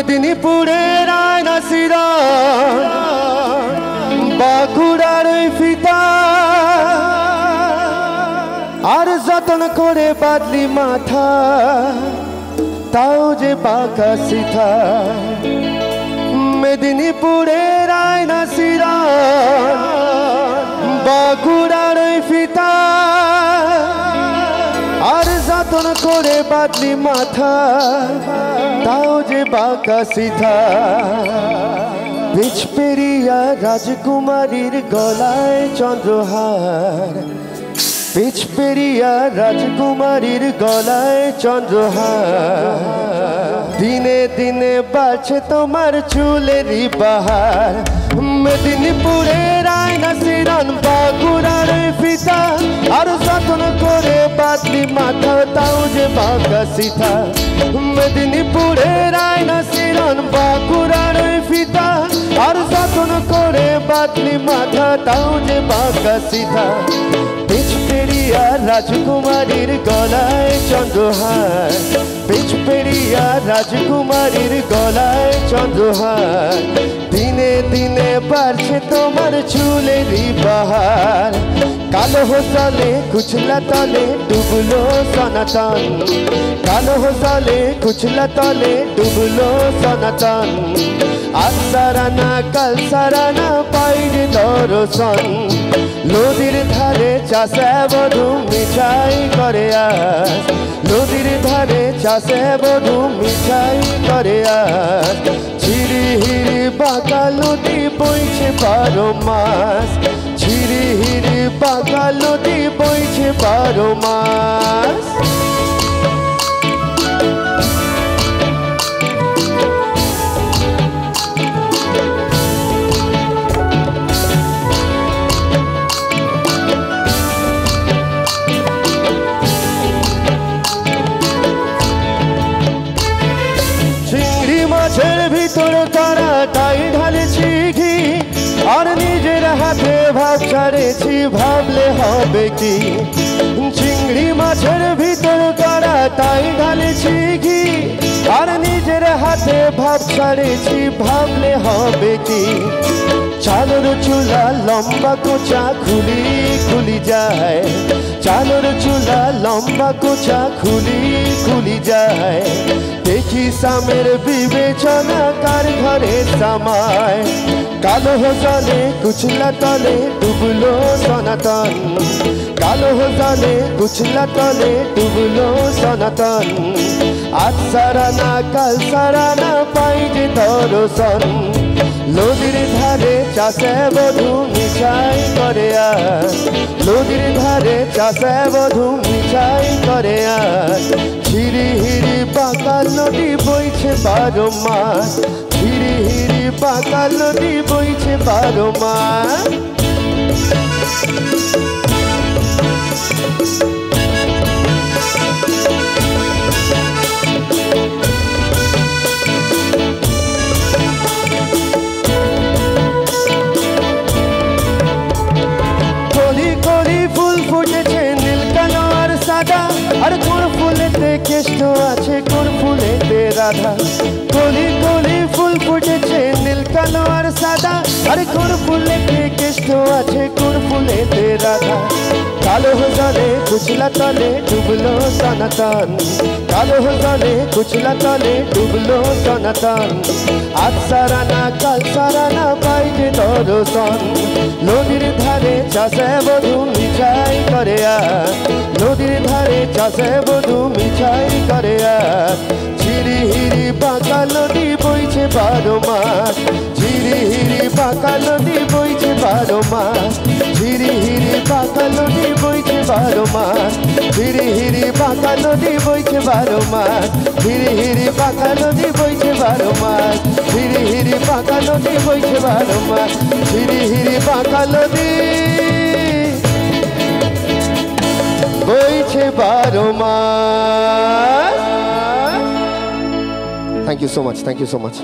মেদিনীপুরের আয়না সিরা বাঁকুড়ার ফিতা আর যতন করে বাদলি মাথা তাও যে বাঁকা সিথা মেদিনীপুরের আয়না সিরা বাঁকুড়ার ফিতা আর যতন করে বাদলি মাথা তাও যে বাঁকা সিধা পিছ পেরিয়া রাজকুমারীর গলায় চন্দ্রহার পিছ পেরিয়া রাজকুমারীর গলায় চন্দ্রহার দিনে দিনে বাড়ছে তোমার চুলেরই বাহার মেদিনীপুরের আয়না সিরান বাঁকুড়ার ফিতা আর যতন করে বাদলি মাথা তাও যে বাঁকা সিথা মেদিনীপুরের আয়না সিরান বাঁকুড়ার ফিতা আর যতন করে বাদলি মাথা তাও যে বাঁকা সিথা পিছ পেরিয়া রাজকুমারীর গলায় চন্দ্রহার পিছ পেরিয়া রাজকুমারীর গলায় চন্দ্রহার দিনে দিনে বাড়ছে তোমার চুলেরই বাহার কালো হোসালে কুচলা তলে ডুবলো সনাতন কালো হোসালে কুচলা তলে ডুবলো সনাতন আজ সারানা কাল সারানা পাইরে দর্শন নদীর ধারে চাষে বধূ মিঠাই করে আস নদীর ধারে চাষে বধূ মিঠাই করে আস ঝিরি হিরি বাঁকা নদী বইছে 12 মাস ঝিরি হিরি বাঁকা নদী বইছে 12 মাস মাছের ভিতর তারা তাই ঢালেছি ঘি আর নিজের হাতে ভাব ছাড়েছি ভাবলে হবে কি চিংড়ি মাছের ভিতর তারা তাই ঢালেছি ঘি আর নিজের হাতে ভাব ছাড়েছি ভাবলে হবে কি চালর চুলা লম্বা কোচা খুলি খুলি যায় চালর চুলা লম্বা কোচা খুলি খুলি যায় দেখি সামের বিবেচনা কার ঘরে সামায় কালো হোসালে কুচলা তলে ডুবলো সনাতন কালো হোসালে কুচলা তলে ডুবলো সনাতন আজ সারানা কাল সারানা পাই যে দর্শন নদীর ধারে চাষে বধূ মিঠাই করে আস নদীর ধারে চাষে বধূ মিঠাই করে আস ঝিরি হিরি বাঁকা নদী বইছে 12 মাস ঝিরি হিরি বাঁকা নদী বইছে 12 মাস আর কোন ফুলেতে কেষ্ট আছে কোন ফুলেতে রাধা কলি কলি ফুল ফুটেছে নীল কালো আর সাদা আর কোন ফুলেতে কেষ্ট আছে কোন ফুলেতে রাধা কালো হোসালে কুচলা তলে ডুবলো সনাতন কালো হোসালে কুচলা তলে ডুবলো সনাতন আজ সারানা কাল সারানা পাই যে দর্শন নদীর ধারে চাষে বধূ মিঠাই করে আস নদীর ধারে চাষে বধূ মিঠাই করে আস ঝিরি হিরি বাঁকা নদী বইছে 12 মাস ঝিরি হিরি বাঁকা নদী বইছে 12 মাস ঝিরি হিরি বাঁকা নদী বইছে 12 মাস ঝিরি হিরি বাঁকা নদী বইছে 12 মাস ঝিরি হিরি বাঁকা নদী বইছে 12 মাস ঝিরি হিরি বাঁকা নদী বইছে 12 মাস ঝিরি হিরি বাঁকা নদী বইছে 12 মাস। Thank you so much. Thank you so much.